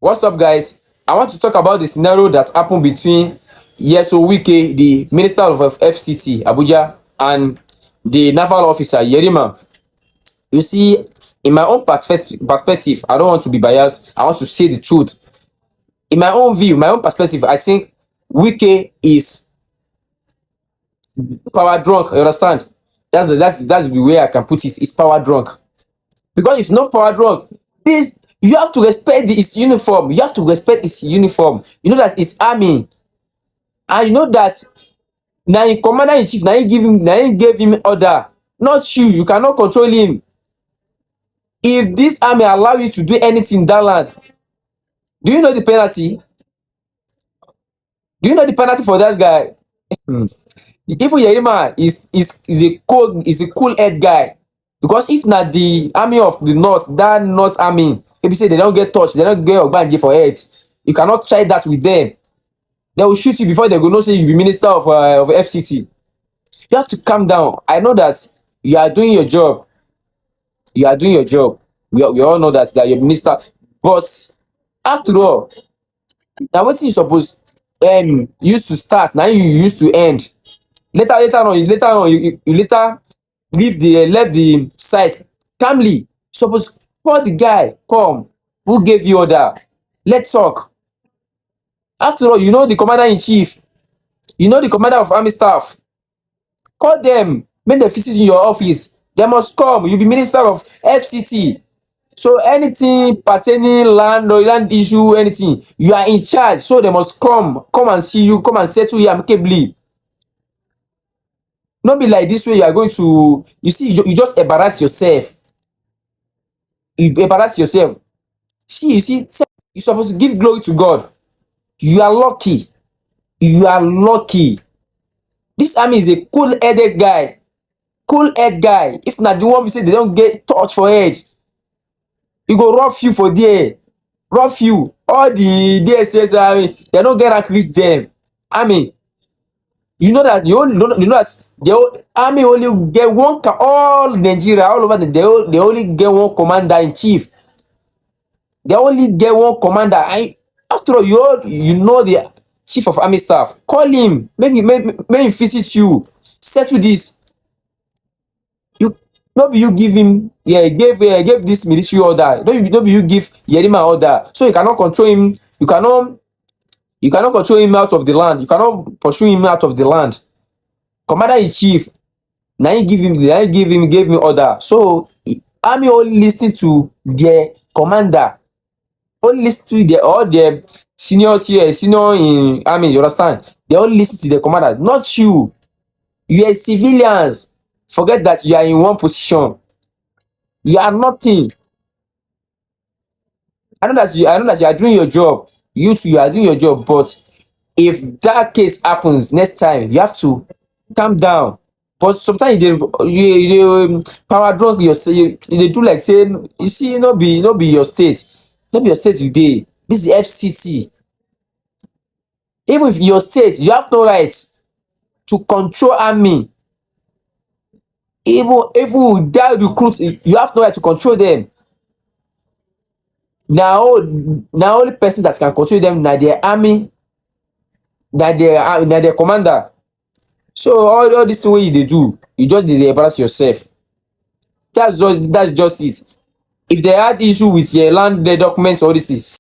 What's up, guys? I want to talk about the scenario that happened between Wike, the Minister of FCT, Abuja, and the naval officer, Yerima. You see, in my own perspective, I don't want to be biased. I want to say the truth. In my own view, my own perspective, I think Wike is power drunk. You understand? That's the way I can put it. It's power drunk. Because if not power drunk, this you have to respect his uniform. You have to respect his uniform. You know that it's army, and you know that now him commander in chief, now he gave him order, not you. You cannot control him. If this army allow you to do anything in that land, do you know the penalty? Do you know the penalty for that guy? Hmm. Even Yerima is a cool head guy, because if not the army of the north, that north army, maybe say they don't get touched, they don't get ogbanje for head, you cannot try that with them. They will shoot you before they go know say you be minister of FCT. You have to calm down. I know that you are doing your job. You are doing your job. We all know that you're minister. But after all, now wetin you suppose used to start, now you used to end. Later on, you later leave the left the site calmly. You suppose call the guy, come, who gave you order? Let's talk. After all, you know the commander in chief, you know the commander of army staff. Call them, make dem visit in your office. They must come. You be minister of FCT. So anything pertaining land or land issue, anything, you are in charge. So they must come and see you, come and settle you amicably. No be like this way you are going to, you see, you just embarrass yourself. You embarrass yourself. See, you see, you supposed to give glory to God. You are lucky. You are lucky. This army is a cool-headed guy. Cool-head guy. If not the one we say they don't get touch for head, e go rough you for there. Rough you. All the DSS army, they don't get rank reach them. Army, you know that you know that the army only get one all Nigeria, all over they only get one commander in chief. They only get one commander. And after all, you know the chief of army staff. Call him, make him visit you, settle this. You no be you give him, yeah, gave this military order. No be you give Yerima order. So you cannot control him. You cannot control him out of the land. You cannot pursue him out of the land. Commander in chief, now he gave me order. So army only listen to their commander. Only listen to all the seniors here, senior in army. You understand? They only listen to the commander, not you. You are civilians. Forget that you are in one position. You are nothing. I know that you are doing your job. You too, you are doing your job. But if that case happens next time, you have to calm down. But sometimes you power drunk yourself. You do like saying, you see, no be your state. No be your state you dey. This is FCT. Even if your state, you have no right to control army. Even without recruit, you have no right to control them. Na only person that can control them na their army, na their commander. So all this thing wey you dey do, you just dey embarrass yourself. That's just it. If they had issue with your land documents, all these things,